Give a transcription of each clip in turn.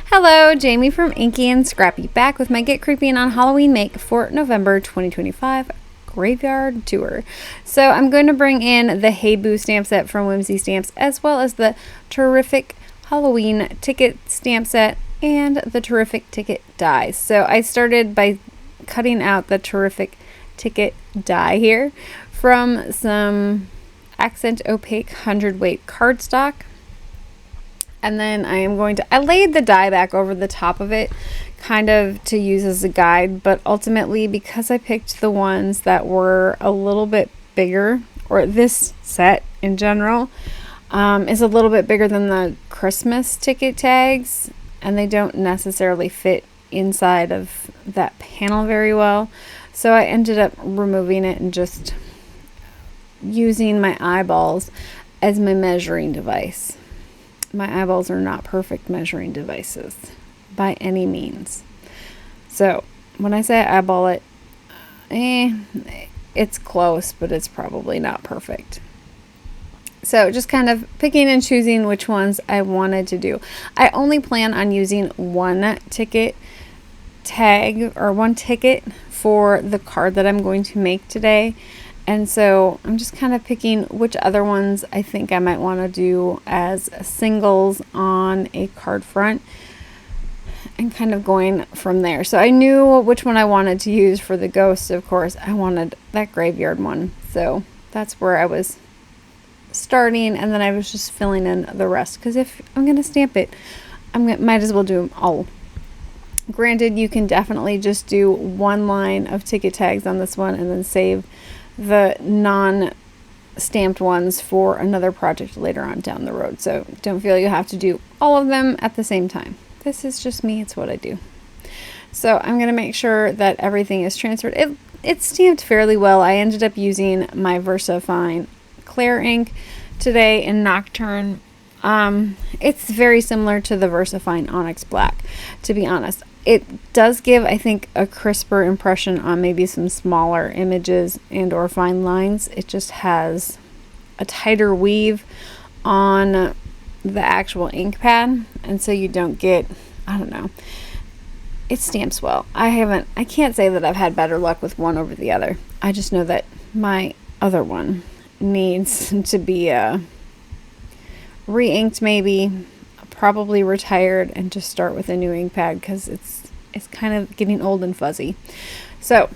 Hello, Jaime from Inky&Scrappy, back with my Get Creepy and on Halloween make for November 2025 Graveyard Tour. So I'm going to bring in the Hey Boo stamp set from Whimsy Stamps, as well as the Terrific Halloween ticket stamp set and the Terrific ticket dies. So I started by cutting out the Terrific ticket die here from some accent opaque 100-weight cardstock. And then I laid the die back over the top of it, kind of to use as a guide, but ultimately because I picked the ones that were a little bit bigger, or this set in general is a little bit bigger than the Christmas ticket tags, and they don't necessarily fit inside of that panel very well. So I ended up removing it and just using my eyeballs as my measuring device. My eyeballs are not perfect measuring devices by any means. So when I say I eyeball it, it's close, but it's probably not perfect. So just kind of picking and choosing which ones I wanted to do. I only plan on using one ticket tag or one ticket for the card that I'm going to make today. And so I'm just kind of picking which other ones I think I might want to do as singles on a card front and kind of going from there. So I knew which one I wanted to use for the ghost, of course. I wanted that graveyard one. So that's where I was starting, and then I was just filling in the rest. Because if I'm going to stamp it, might as well do them all. Granted, you can definitely just do one line of ticket tags on this one and then save the non-stamped ones for another project later on down the road. So don't feel you have to do all of them at the same time. This is just me. It's what I do. So I'm going to make sure that everything is transferred. It's stamped fairly well. I ended up using my VersaFine clear ink today in Nocturne. It's very similar to the VersaFine Onyx Black, to be honest. It does give, I think, a crisper impression on maybe some smaller images and or fine lines. It just has a tighter weave on the actual ink pad, and so you don't get, I don't know, it stamps well. I can't say that I've had better luck with one over the other. I just know that my other one needs to be re-inked, maybe probably retired, and just start with a new ink pad because it's kind of getting old and fuzzy. So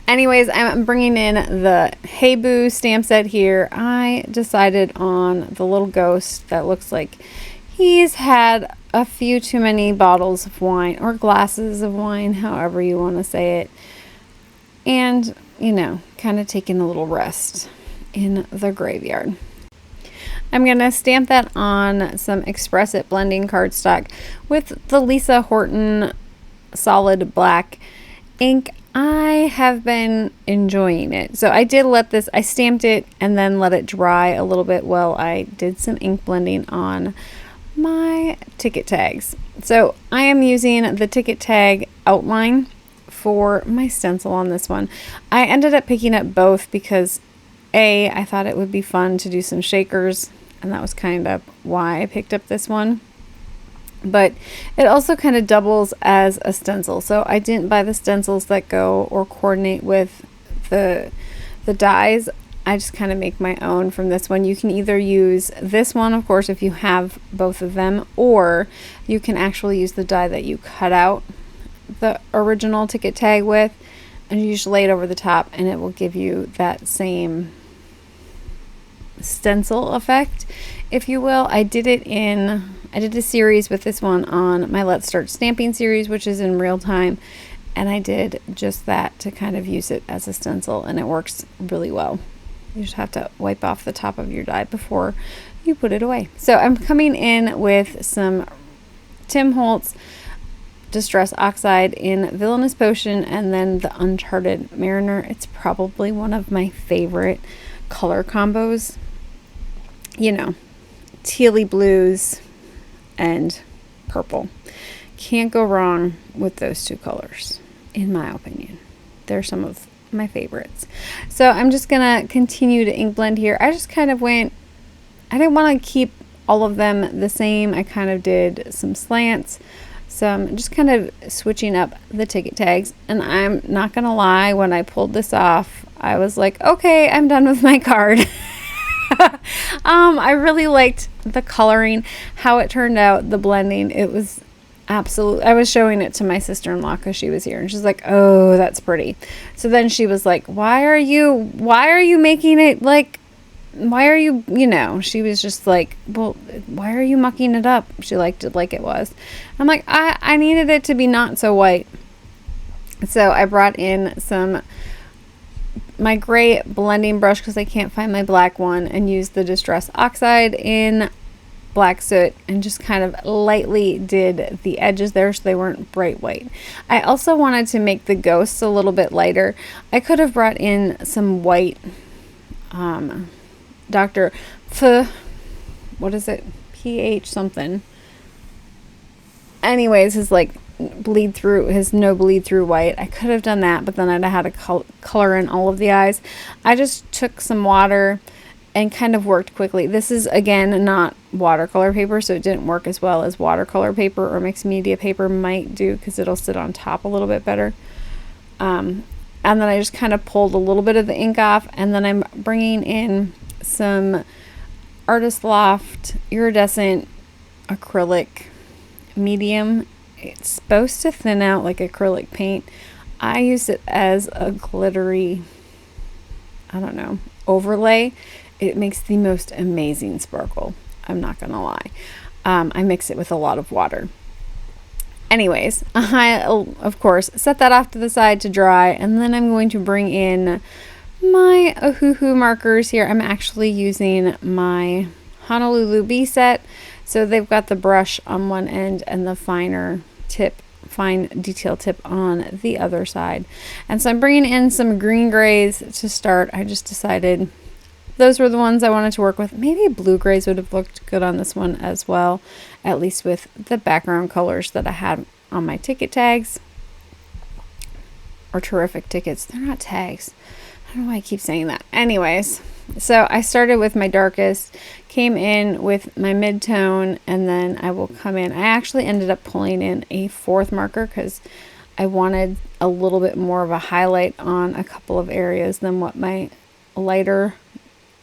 anyways, I'm bringing in the Hey Boo stamp set here. I decided on the little ghost that looks like he's had a few too many bottles of wine or glasses of wine, however you want to say it, and kind of taking a little rest in the graveyard. I'm going to stamp that on some Express It blending cardstock with the Lisa Horton solid black ink. I have been enjoying it. So I stamped it and then let it dry a little bit while I did some ink blending on my ticket tags. So I am using the ticket tag outline for my stencil on this one. I ended up picking up both because I thought it would be fun to do some shakers, and that was kind of why I picked up this one. But it also kind of doubles as a stencil. So I didn't buy the stencils that go or coordinate with the dies. I just kind of make my own from this one. You can either use this one, of course, if you have both of them, or you can actually use the die that you cut out the original ticket tag with, and you just lay it over the top, and it will give you that same stencil effect, if you will. I did a series with this one on my Let's Start Stamping series, which is in real time, and I did just that to kind of use it as a stencil, and it works really well. You just have to wipe off the top of your die before you put it away. So I'm coming in with some Tim Holtz Distress Oxide in Villainous Potion, and then the Uncharted Mariner. It's probably one of my favorite color combos. Tealy blues and purple. Can't go wrong with those two colors, in my opinion. They're some of my favorites. So I'm just gonna continue to ink blend here. I just kind of I didn't want to keep all of them the same. I kind of did some slants, some just kind of switching up the ticket tags. And I'm not gonna lie, when I pulled this off, I was like, okay, I'm done with my card. I really liked the coloring, how it turned out, the blending. It was absolutely, I was showing it to my sister-in-law because she was here, and she's like, oh, that's pretty. So then she was like, why are you making it like, why are you, she was just like, well, why are you mucking it up? She liked it like it was. I'm like, I needed it to be not so white. So I brought in my gray blending brush because I can't find my black one, and used the Distress Oxide in Black Soot and just kind of lightly did the edges there so they weren't bright white. I also wanted to make the ghosts a little bit lighter. I could have brought in some white Dr. What is it? PH something. Anyways, his like bleed through, his no bleed through white. I could have done that, but then I'd have had to color in all of the eyes. I just took some water and kind of worked quickly. This is, again, not watercolor paper, so it didn't work as well as watercolor paper or mixed media paper might do, because it'll sit on top a little bit better. And then I just kind of pulled a little bit of the ink off, and then I'm bringing in some Artist Loft iridescent acrylic medium. It's supposed to thin out like acrylic paint. I used it as a glittery, I don't know, overlay. It makes the most amazing sparkle. I'm not gonna lie. I mix it with a lot of water. Anyways, I, of course, set that off to the side to dry, and then I'm going to bring in my Ohuhu markers here. I'm actually using my Honolulu Bee set. So they've got the brush on one end and the fine detail tip on the other side. And so I'm bringing in some green grays to start. I just decided those were the ones I wanted to work with. Maybe blue grays would have looked good on this one as well, at least with the background colors that I had on my ticket tags. Or terrific tickets. They're not tags. I don't know why I keep saying that. Anyways, so I started with my darkest, came in with my mid-tone, and then I will come in. I actually ended up pulling in a fourth marker because I wanted a little bit more of a highlight on a couple of areas than what my lighter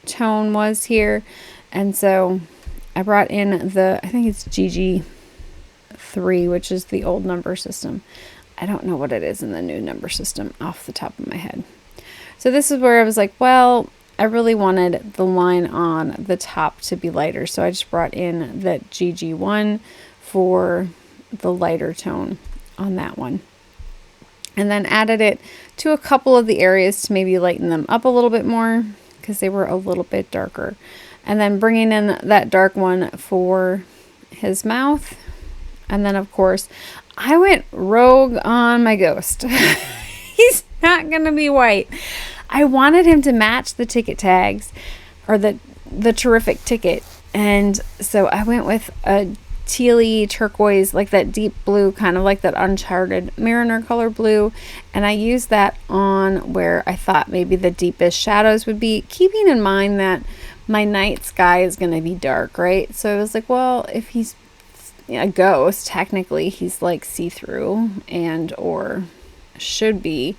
tone was here. And so I brought in I think it's GG3, which is the old number system. I don't know what it is in the new number system off the top of my head. So this is where I was like, well, I really wanted the line on the top to be lighter. So I just brought in that GG1 for the lighter tone on that one. And then added it to a couple of the areas to maybe lighten them up a little bit more, because they were a little bit darker. And then bringing in that dark one for his mouth. And then, of course, I went rogue on my ghost. He's not going to be white. I wanted him to match the ticket tags, or the terrific ticket. And so I went with a tealy turquoise, like that deep blue, kind of like that Uncharted Mariner color blue, and I used that on where I thought maybe the deepest shadows would be, keeping in mind that my night sky is going to be dark, right? So I was like, well, if he's a ghost, technically he's like see-through, and or should be,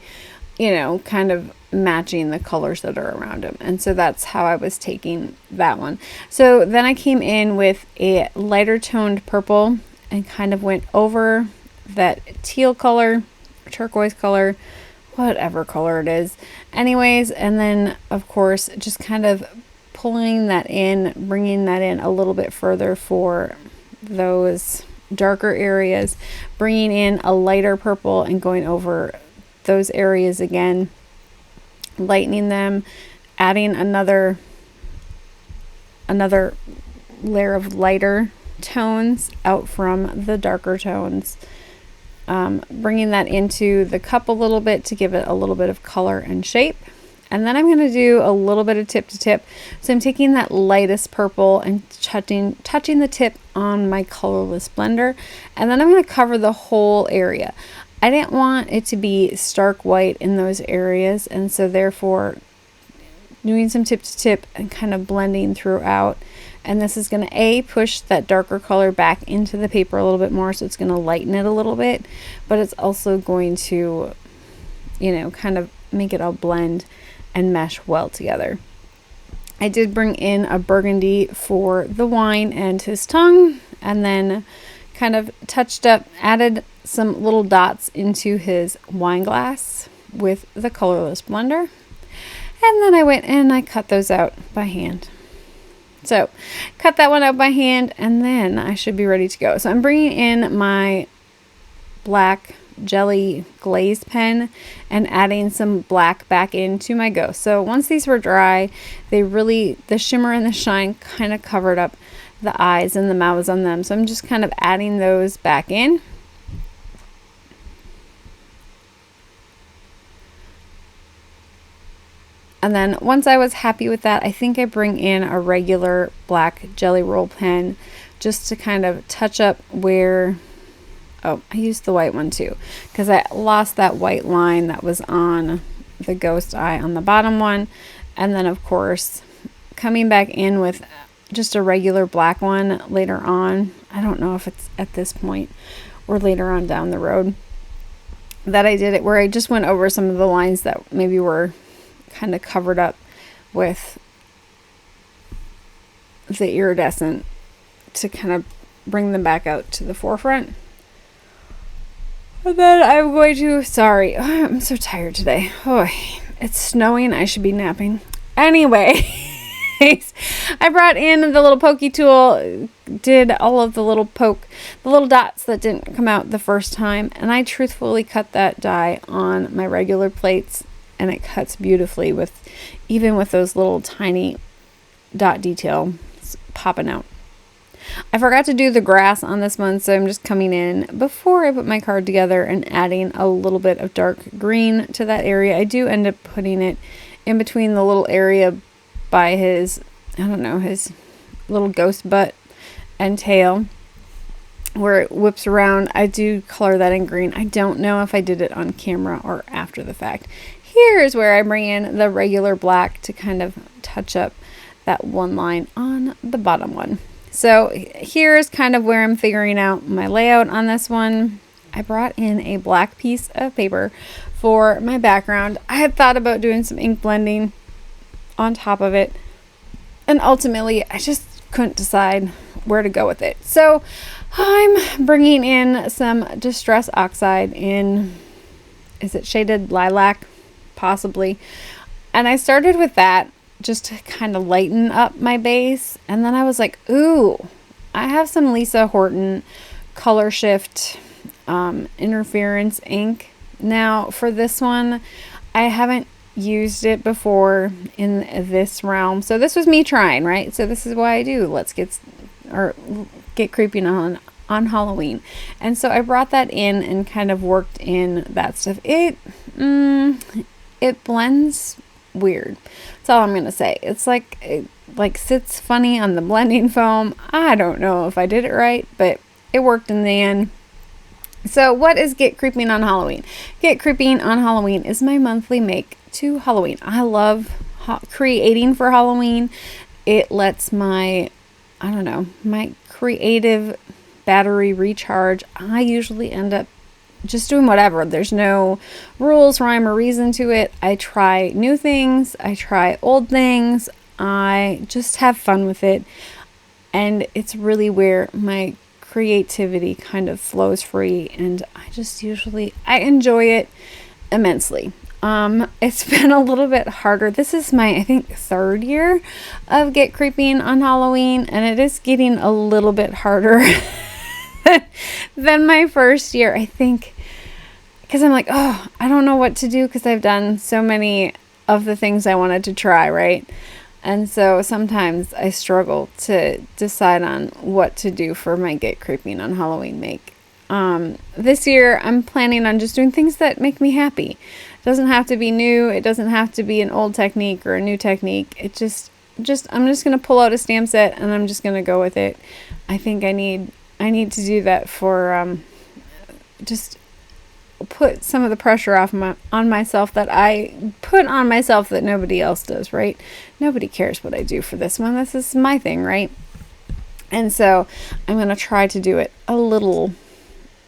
kind of matching the colors that are around him. And so that's how I was taking that one. So then I came in with a lighter toned purple and kind of went over that teal color, turquoise color, whatever color it is. Anyways, and then of course just kind of pulling that in, bringing that in a little bit further for those darker areas, bringing in a lighter purple and going over those areas again, lightening them, adding another layer of lighter tones out from the darker tones, bringing that into the cup a little bit to give it a little bit of color and shape. And then I'm going to do a little bit of tip to tip. So I'm taking that lightest purple and touching the tip on my colorless blender, and then I'm going to cover the whole area. I didn't want it to be stark white in those areas, and so therefore doing some tip to tip and kind of blending throughout And this is going to push that darker color back into the paper a little bit more, so it's going to lighten it a little bit, but it's also going to, you know, kind of make it all blend and mesh well together. I did bring in a burgundy for the wine and his tongue, and then kind of touched up, added some little dots into his wine glass with the colorless blender. And then I went and I cut those out by hand. So cut that one out by hand, and then I should be ready to go. So I'm bringing in my black jelly glaze pen and adding some black back into my ghost. So once these were dry, the shimmer and the shine kind of covered up the eyes and the mouths on them. So I'm just kind of adding those back in. And then once I was happy with that, I think I bring in a regular black jelly roll pen just to kind of touch up where, oh, I used the white one too, because I lost that white line that was on the ghost eye on the bottom one. And then of course, coming back in with just a regular black one later on. I don't know if it's at this point or later on down the road that I did it, where I just went over some of the lines that maybe were kind of covered up with the iridescent to kind of bring them back out to the forefront. And then I'm going to, sorry, I'm so tired today. Oh, it's snowing. I should be napping. Anyway, I brought in the little pokey tool, did all of the little dots that didn't come out the first time, and I truthfully cut that die on my regular plates. And it cuts beautifully even with those little tiny dot detail popping out. I forgot to do the grass on this one, so I'm just coming in before I put my card together and adding a little bit of dark green to that area. I do end up putting it in between the little area by his, I don't know, his little ghost butt and tail, where it whips around. I do color that in green. I don't know if I did it on camera or after the fact. Here's where I bring in the regular black to kind of touch up that one line on the bottom one. So here's kind of where I'm figuring out my layout on this one. I brought in a black piece of paper for my background. I had thought about doing some ink blending on top of it, and ultimately I just couldn't decide where to go with it. So I'm bringing in some Distress Oxide in, is it shaded Lilac? Possibly. And I started with that just to kind of lighten up my base. And then I was like, ooh, I have some Lisa Horton Color Shift Interference ink. Now for this one, I haven't used it before in this realm. So this was me trying, right? So this is what I do. Let's get creepy on Halloween. And so I brought that in and kind of worked in that stuff. It blends weird. That's all I'm going to say. It's like, it sits funny on the blending foam. I don't know if I did it right, but it worked in the end. So what is Get Creeping on Halloween? Get Creeping on Halloween is my monthly make to Halloween. I love creating for Halloween. It lets my creative battery recharge. I usually end up just doing whatever. There's no rules, rhyme, or reason to it. I try new things. I try old things. I just have fun with it. And it's really where my creativity kind of flows free. And I enjoy it immensely. It's been a little bit harder. This is my, I think, third year of Get Creeping on Halloween. And it is getting a little bit harder than my first year, I think. Because I'm like, oh, I don't know what to do because I've done so many of the things I wanted to try, right? And so sometimes I struggle to decide on what to do for my Get Creeping on Halloween make. This year, I'm planning on just doing things that make me happy. It doesn't have to be new. It doesn't have to be an old technique or a new technique. I'm just going to pull out a stamp set and I'm just going to go with it. I think I need to do that for just put some of the pressure on myself that I put on myself that nobody else does, right? Nobody cares what I do for this one. This is my thing, right? And so I'm going to try to do it a little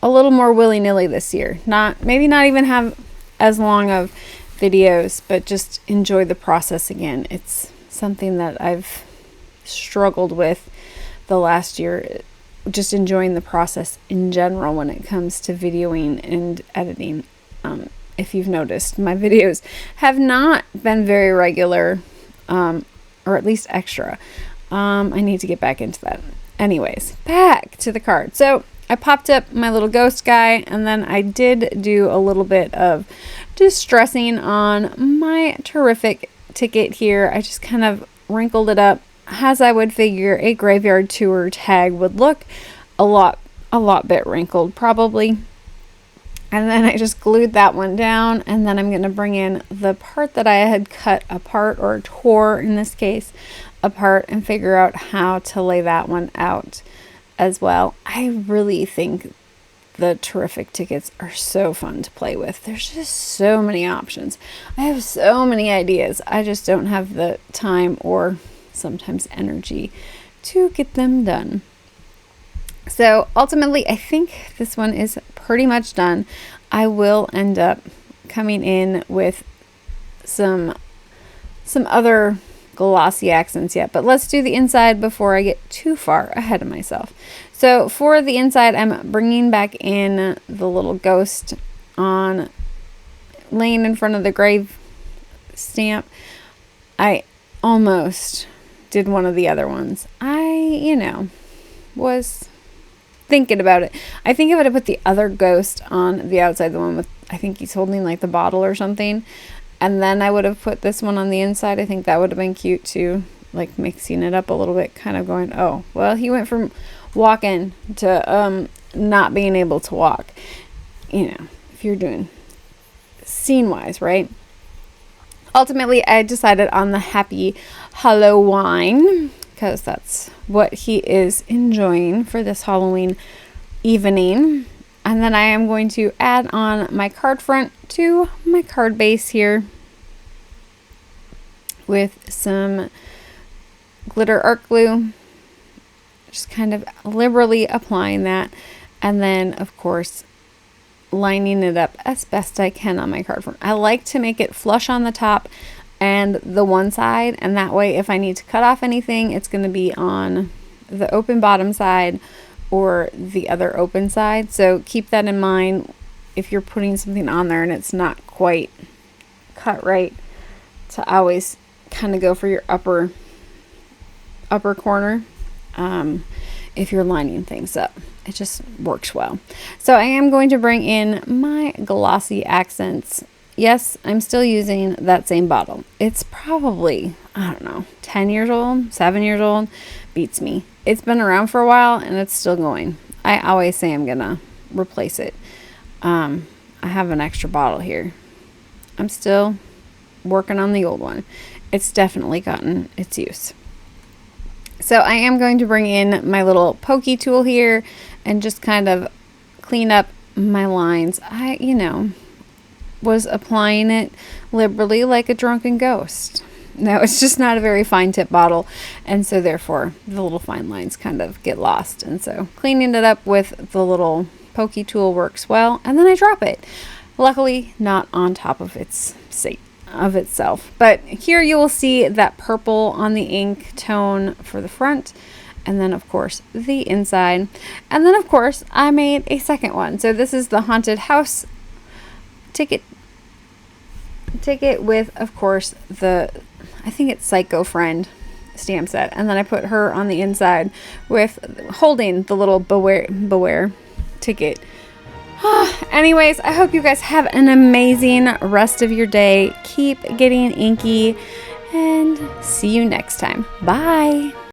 more willy-nilly this year. Maybe not even have as long of videos, but just enjoy the process again. It's something that I've struggled with the last year, just enjoying the process in general when it comes to videoing and editing. If you've noticed, my videos have not been very regular, or at least extra. I need to get back into that. Anyways, back to the card. So I popped up my little ghost guy, and then I did do a little bit of distressing on my terrific ticket here. I just kind of wrinkled it up as I would figure a graveyard tour tag would look. A lot bit wrinkled probably. And then I just glued that one down, and then I'm going to bring in the part that I had cut apart, or tore in this case apart, and figure out how to lay that one out as well. I really think the terrific tickets are so fun to play with. There's just so many options. I have so many ideas. I just don't have the time or sometimes energy to get them done. So ultimately, I think this one is pretty much done. I will end up coming in with some other glossy accents yet, but let's do the inside before I get too far ahead of myself. So for the inside, I'm bringing back in the little ghost on laying in front of the grave stamp. I almost did one of the other ones. I, was thinking about it. I think I would have put the other ghost on the outside, the one with, I think he's holding like the bottle or something. And then I would have put this one on the inside. I think that would have been cute too. Like mixing it up a little bit, kind of going, oh, well, he went from walking to not being able to walk. If you're doing scene-wise, right? Ultimately, I decided on the Happy Halloween, because that's what he is enjoying for this Halloween evening. And then I am going to add on my card front to my card base here with some glitter art glue. Just kind of liberally applying that. And then, of course, lining it up as best I can on my card front. I like to make it flush on the top and the one side, and that way if I need to cut off anything, it's going to be on the open bottom side or the other open side. So keep that in mind if you're putting something on there and it's not quite cut right, to always kind of go for your upper corner if you're lining things up. It just works well. So I am going to bring in my glossy accents. Yes, I'm still using that same bottle. It's probably, 10 years old, 7 years old. Beats me. It's been around for a while and it's still going. I always say I'm gonna replace it. I have an extra bottle here. I'm still working on the old one. It's definitely gotten its use. So I am going to bring in my little pokey tool here and just kind of clean up my lines. I, was applying it liberally like a drunken ghost. No, it's just not a very fine tip bottle, and so therefore the little fine lines kind of get lost. And so cleaning it up with the little pokey tool works well, and then I drop it. Luckily not on top of itself. But here you will see that purple on the ink tone for the front, and then of course the inside. And then of course I made a second one. So this is the haunted house ticket with, of course, I think it's Psycho Friend stamp set, and then I put her on the inside with holding the little beware ticket. Anyways, I hope you guys have an amazing rest of your day. Keep getting inky, and see you next time. Bye.